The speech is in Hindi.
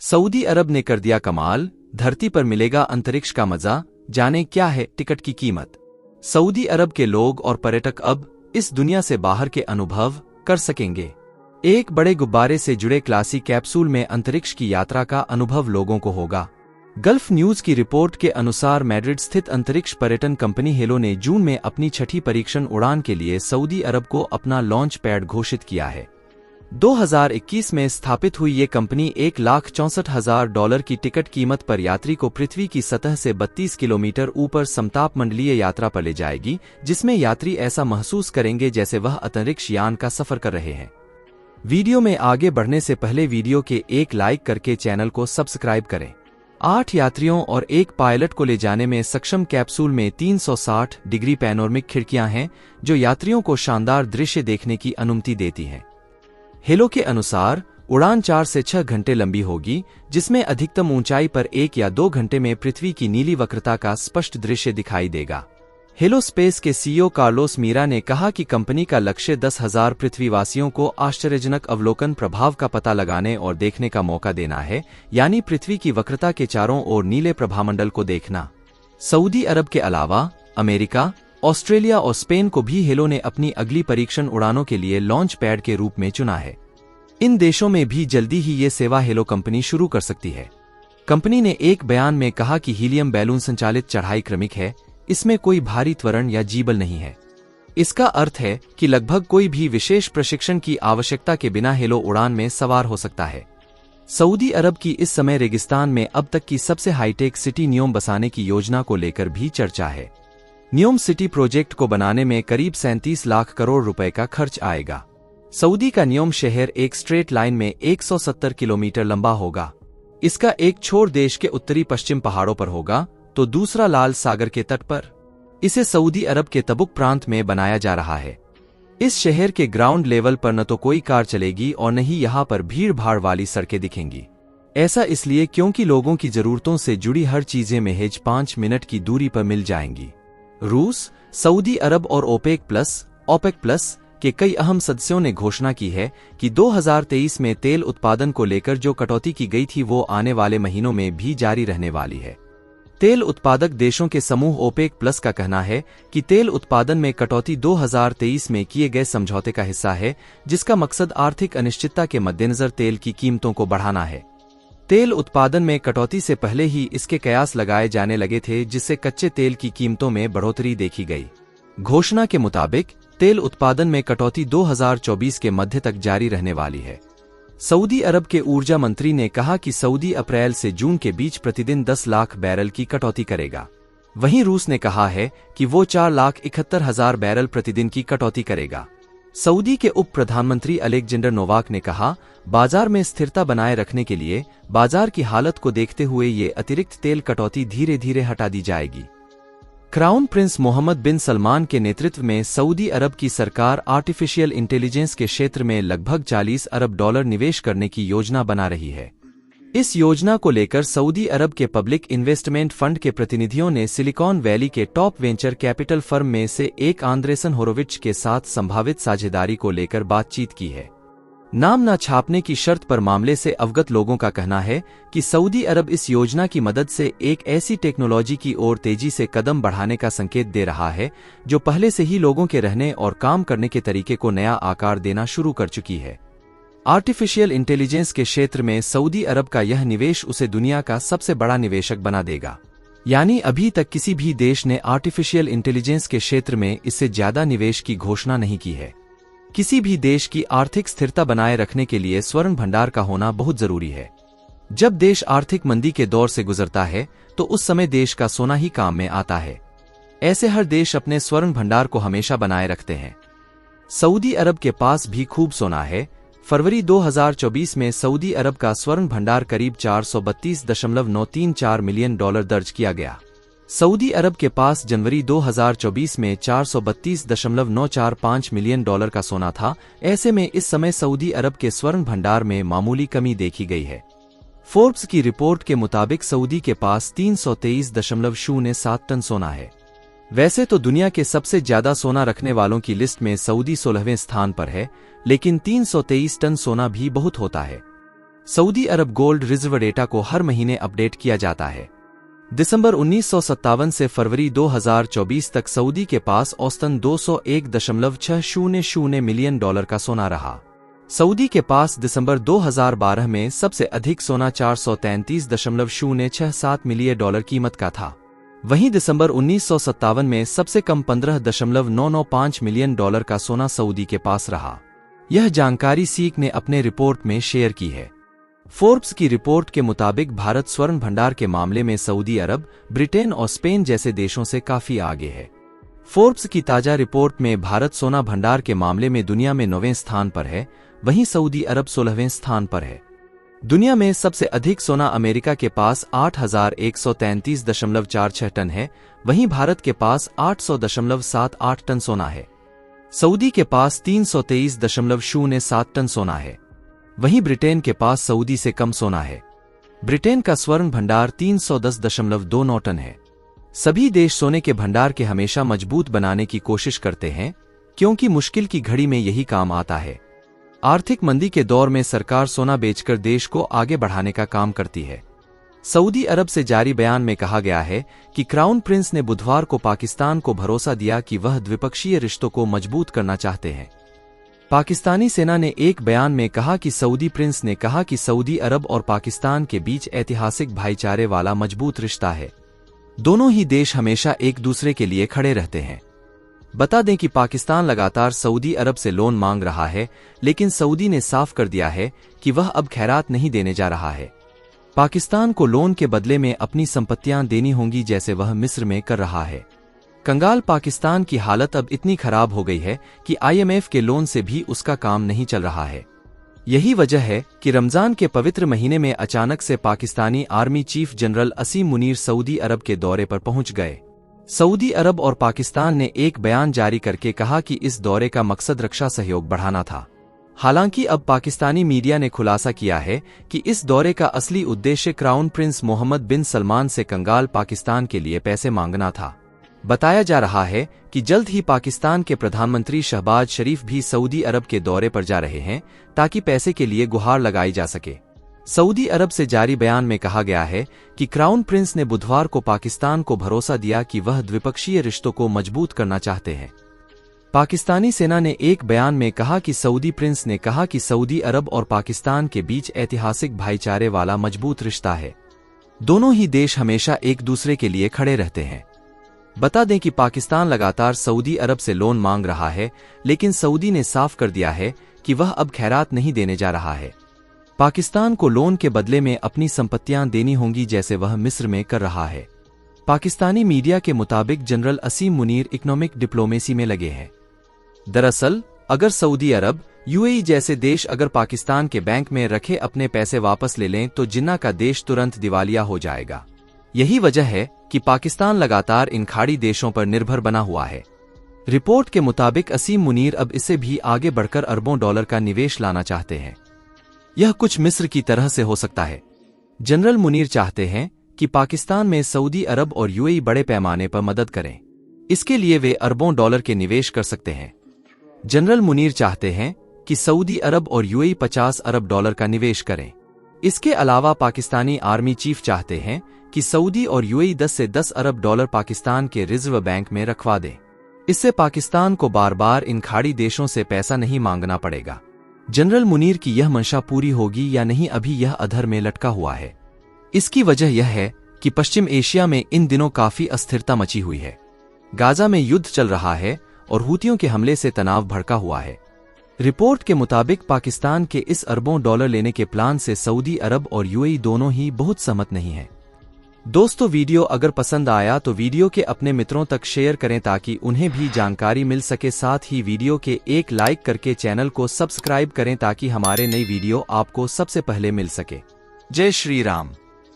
सऊदी अरब ने कर दिया कमाल, धरती पर मिलेगा अंतरिक्ष का मजा, जाने क्या है टिकट की कीमत। सऊदी अरब के लोग और पर्यटक अब इस दुनिया से बाहर के अनुभव कर सकेंगे। एक बड़े गुब्बारे से जुड़े क्लासी कैप्सूल में अंतरिक्ष की यात्रा का अनुभव लोगों को होगा। गल्फ न्यूज की रिपोर्ट के अनुसार मैड्रिड स्थित अंतरिक्ष पर्यटन कंपनी हेलो ने जून में अपनी छठी परीक्षण उड़ान के लिए सऊदी अरब को अपना लॉन्च पैड घोषित किया है। 2021 में स्थापित हुई ये कंपनी $1,64,000 की टिकट कीमत पर यात्री को पृथ्वी की सतह से 32 किलोमीटर ऊपर समताप मंडलीय यात्रा पर ले जाएगी, जिसमें यात्री ऐसा महसूस करेंगे जैसे वह अंतरिक्ष यान का सफर कर रहे हैं। वीडियो में आगे बढ़ने से पहले वीडियो के एक लाइक करके चैनल को सब्सक्राइब करें। 8 यात्रियों और एक पायलट को ले जाने में सक्षम कैप्सूल में 360 डिग्री पैनोरमिक खिड़कियां हैं, जो यात्रियों को शानदार दृश्य देखने की अनुमति देती हैं। हेलो के अनुसार उड़ान 4 से 6 घंटे लंबी होगी, जिसमें अधिकतम ऊंचाई पर 1 या 2 घंटे में पृथ्वी की नीली वक्रता का स्पष्ट दृश्य दिखाई देगा। हेलो स्पेस के सीईओ कार्लोस मीरा ने कहा कि कंपनी का लक्ष्य 10,000 पृथ्वीवासियों को आश्चर्यजनक अवलोकन प्रभाव का पता लगाने और देखने का मौका देना है, यानी पृथ्वी की वक्रता के चारों ओर नीले प्रभामंडल को देखना। सऊदी अरब के अलावा अमेरिका, ऑस्ट्रेलिया और स्पेन को भी हेलो ने अपनी अगली परीक्षण उड़ानों के लिए लॉन्च पैड के रूप में चुना है। इन देशों में भी जल्दी ही ये सेवा हेलो कंपनी शुरू कर सकती है। कंपनी ने एक बयान में कहा कि हीलियम बैलून संचालित चढ़ाई क्रमिक है, इसमें कोई भारी त्वरण या जीबल नहीं है। इसका अर्थ है कि लगभग कोई भी विशेष प्रशिक्षण की आवश्यकता के बिना हेलो उड़ान में सवार हो सकता है। सऊदी अरब की इस समय रेगिस्तान में अब तक की सबसे हाईटेक सिटी न्योम बसाने की योजना को लेकर भी चर्चा है। न्योम सिटी प्रोजेक्ट को बनाने में करीब 37 लाख करोड़ रुपए का खर्च आएगा। सऊदी का न्योम शहर एक स्ट्रेट लाइन में 170 किलोमीटर लंबा होगा। इसका एक छोर देश के उत्तरी पश्चिम पहाड़ों पर होगा, तो दूसरा लाल सागर के तट पर। इसे सऊदी अरब के तबुक प्रांत में बनाया जा रहा है। इस शहर के ग्राउंड लेवल पर न तो कोई कार चलेगी और न ही यहाँ पर भीड़ भाड़ वाली सड़कें दिखेंगी। ऐसा इसलिए क्योंकि लोगों की जरूरतों से जुड़ी हर चीजें महज 5 मिनट की दूरी पर मिल जाएंगी। रूस, सऊदी अरब और ओपेक प्लस के कई अहम सदस्यों ने घोषणा की है कि 2023 में तेल उत्पादन को लेकर जो कटौती की गई थी वो आने वाले महीनों में भी जारी रहने वाली है। तेल उत्पादक देशों के समूह ओपेक प्लस का कहना है कि तेल उत्पादन में कटौती 2023 में किए गए समझौते का हिस्सा है, जिसका मकसद आर्थिक अनिश्चितता के मद्देनजर तेल की कीमतों को बढ़ाना है। तेल उत्पादन में कटौती से पहले ही इसके कयास लगाए जाने लगे थे, जिससे कच्चे तेल की कीमतों में बढ़ोतरी देखी गई। घोषणा के मुताबिक तेल उत्पादन में कटौती 2024 के मध्य तक जारी रहने वाली है। सऊदी अरब के ऊर्जा मंत्री ने कहा कि सऊदी अप्रैल से जून के बीच प्रतिदिन 10 लाख बैरल की कटौती करेगा। वहीं रूस ने कहा है कि वो 4,71,000 बैरल प्रतिदिन की कटौती करेगा। सऊदी के उप प्रधानमंत्री अलेक्जेंडर नोवाक ने कहा, बाजार में स्थिरता बनाए रखने के लिए बाजार की हालत को देखते हुए ये अतिरिक्त तेल कटौती धीरे धीरे हटा दी जाएगी। क्राउन प्रिंस मोहम्मद बिन सलमान के नेतृत्व में सऊदी अरब की सरकार आर्टिफिशियल इंटेलिजेंस के क्षेत्र में लगभग $40 अरब निवेश करने की योजना बना रही है। इस योजना को लेकर सऊदी अरब के पब्लिक इन्वेस्टमेंट फंड के प्रतिनिधियों ने सिलिकॉन वैली के टॉप वेंचर कैपिटल फर्म में से एक आंद्रेसन होरोविच के साथ संभावित साझेदारी को लेकर बातचीत की है। नाम न छापने की शर्त पर मामले से अवगत लोगों का कहना है कि सऊदी अरब इस योजना की मदद से एक ऐसी टेक्नोलॉजी की ओर तेजी से कदम बढ़ाने का संकेत दे रहा है, जो पहले से ही लोगों के रहने और काम करने के तरीके को नया आकार देना शुरू कर चुकी है। आर्टिफिशियल इंटेलिजेंस के क्षेत्र में सऊदी अरब का यह निवेश उसे दुनिया का सबसे बड़ा निवेशक बना देगा। यानी अभी तक किसी भी देश ने आर्टिफिशियल इंटेलिजेंस के क्षेत्र में इससे ज्यादा निवेश की घोषणा नहीं की है। किसी भी देश की आर्थिक स्थिरता बनाए रखने के लिए स्वर्ण भंडार का होना बहुत जरूरी है। जब देश आर्थिक मंदी के दौर से गुजरता है तो उस समय देश का सोना ही काम में आता है। ऐसे हर देश अपने स्वर्ण भंडार को हमेशा बनाए रखते हैं। सऊदी अरब के पास भी खूब सोना है। फरवरी 2024 में सऊदी अरब का स्वर्ण भंडार करीब $432.934 मिलियन दर्ज किया गया। सऊदी अरब के पास जनवरी 2024 में $432.945 मिलियन का सोना था। ऐसे में इस समय सऊदी अरब के स्वर्ण भंडार में मामूली कमी देखी गई है। फोर्ब्स की रिपोर्ट के मुताबिक सऊदी के पास 323.07 टन सोना है। वैसे तो दुनिया के सबसे ज्यादा सोना रखने वालों की लिस्ट में सऊदी 16वें स्थान पर है, लेकिन 323 टन सोना भी बहुत होता है। सऊदी अरब गोल्ड रिजर्व डेटा को हर महीने अपडेट किया जाता है। दिसंबर 1957 से फरवरी 2024 तक सऊदी के पास औसतन 201.600 मिलियन डॉलर का सोना रहा। सऊदी के पास दिसंबर 2012 में सबसे अधिक सोना 433.067 मिलियन डॉलर कीमत का था। वहीं दिसंबर 1957 में सबसे कम 15.995 मिलियन डॉलर का सोना सऊदी के पास रहा। यह जानकारी सीक ने अपने रिपोर्ट में शेयर की है। फोर्ब्स की रिपोर्ट के मुताबिक भारत स्वर्ण भंडार के मामले में सऊदी अरब, ब्रिटेन और स्पेन जैसे देशों से काफी आगे है। फोर्ब्स की ताजा रिपोर्ट में भारत सोना भंडार के मामले में दुनिया में 9वें स्थान पर है, वहीं सऊदी अरब 16वें स्थान पर है। दुनिया में सबसे अधिक सोना अमेरिका के पास 8133.46 टन है, वहीं भारत के पास 800.78 टन सोना है। सऊदी के पास 323.07 टन सोना है, वहीं ब्रिटेन के पास सऊदी से कम सोना है। ब्रिटेन का स्वर्ण भंडार 310.29 टन है। सभी देश सोने के भंडार के हमेशा मजबूत बनाने की कोशिश करते हैं, क्योंकि मुश्किल की घड़ी में यही काम आता है। आर्थिक मंदी के दौर में सरकार सोना बेचकर देश को आगे बढ़ाने का काम करती है। सऊदी अरब से जारी बयान में कहा गया है कि क्राउन प्रिंस ने बुधवार को पाकिस्तान को भरोसा दिया कि वह द्विपक्षीय रिश्तों को मजबूत करना चाहते हैं। पाकिस्तानी सेना ने एक बयान में कहा कि सऊदी प्रिंस ने कहा कि सऊदी अरब और पाकिस्तान के बीच ऐतिहासिक भाईचारे वाला मजबूत रिश्ता है। दोनों ही देश हमेशा एक दूसरे के लिए खड़े रहते हैं। बता दें कि पाकिस्तान लगातार सऊदी अरब से लोन मांग रहा है, लेकिन सऊदी ने साफ कर दिया है कि वह अब खैरात नहीं देने जा रहा है। पाकिस्तान को लोन के बदले में अपनी संपत्तियां देनी होंगी, जैसे वह मिस्र में कर रहा है। कंगाल पाकिस्तान की हालत अब इतनी खराब हो गई है कि IMF के लोन से भी उसका काम नहीं चल रहा है। यही वजह है कि रमजान के पवित्र महीने में अचानक से पाकिस्तानी आर्मी चीफ जनरल असीम मुनीर सऊदी अरब के दौरे पर पहुंच गए। सऊदी अरब और पाकिस्तान ने एक बयान जारी करके कहा कि इस दौरे का मकसद रक्षा सहयोग बढ़ाना था। हालांकि अब पाकिस्तानी मीडिया ने खुलासा किया है कि इस दौरे का असली उद्देश्य क्राउन प्रिंस मोहम्मद बिन सलमान से कंगाल पाकिस्तान के लिए पैसे मांगना था। बताया जा रहा है कि जल्द ही पाकिस्तान के प्रधानमंत्री शहबाज शरीफ भी सऊदी अरब के दौरे पर जा रहे हैं, ताकि पैसे के लिए गुहार लगाई जा सके। सऊदी अरब से जारी बयान में कहा गया है कि क्राउन प्रिंस ने बुधवार को पाकिस्तान को भरोसा दिया कि वह द्विपक्षीय रिश्तों को मजबूत करना चाहते हैं। पाकिस्तानी सेना ने एक बयान में कहा कि सऊदी प्रिंस ने कहा कि सऊदी अरब और पाकिस्तान के बीच ऐतिहासिक भाईचारे वाला मजबूत रिश्ता है। दोनों ही देश हमेशा एक दूसरे के लिए खड़े रहते हैं। बता दें कि पाकिस्तान लगातार सऊदी अरब से लोन मांग रहा है, लेकिन सऊदी ने साफ कर दिया है कि वह अब खैरात नहीं देने जा रहा है। पाकिस्तान को लोन के बदले में अपनी संपत्तियां देनी होंगी, जैसे वह मिस्र में कर रहा है। पाकिस्तानी मीडिया के मुताबिक जनरल असीम मुनीर इकोनॉमिक डिप्लोमेसी में लगे हैं। दरअसल अगर सऊदी अरब, UAE जैसे देश अगर पाकिस्तान के बैंक में रखे अपने पैसे वापस ले लें तो जिन्ना का देश तुरंत दिवालिया हो जाएगा। यही वजह है कि पाकिस्तान लगातार इन खाड़ी देशों पर निर्भर बना हुआ है। रिपोर्ट के मुताबिक असीम मुनीर अब इससे भी आगे बढ़कर अरबों डॉलर का निवेश लाना चाहते हैं। यह कुछ मिस्र की तरह से हो सकता है। जनरल मुनीर चाहते हैं कि पाकिस्तान में सऊदी अरब और UAE बड़े पैमाने पर मदद करें। इसके लिए वे अरबों डॉलर के निवेश कर सकते हैं। जनरल मुनीर चाहते हैं कि सऊदी अरब और UAE 50 अरब डॉलर का निवेश करें। इसके अलावा पाकिस्तानी आर्मी चीफ चाहते हैं कि सऊदी और UAE 10 से 10 अरब डॉलर पाकिस्तान के रिजर्व बैंक में रखवा दें। इससे पाकिस्तान को बार बार इन खाड़ी देशों से पैसा नहीं मांगना पड़ेगा। जनरल मुनीर की यह मंशा पूरी होगी या नहीं, अभी यह अधर में लटका हुआ है। इसकी वजह यह है कि पश्चिम एशिया में इन दिनों काफी अस्थिरता मची हुई है। गाजा में युद्ध चल रहा है और हूतियों के हमले से तनाव भड़का हुआ है। रिपोर्ट के मुताबिक पाकिस्तान के इस अरबों डॉलर लेने के प्लान से सऊदी अरब और UAE दोनों ही बहुत सहमत नहीं है। दोस्तों, वीडियो अगर पसंद आया तो वीडियो के अपने मित्रों तक शेयर करें ताकि उन्हें भी जानकारी मिल सके। साथ ही वीडियो के एक लाइक करके चैनल को सब्सक्राइब करें ताकि हमारे नई वीडियो आपको सबसे पहले मिल सके। जय श्री राम।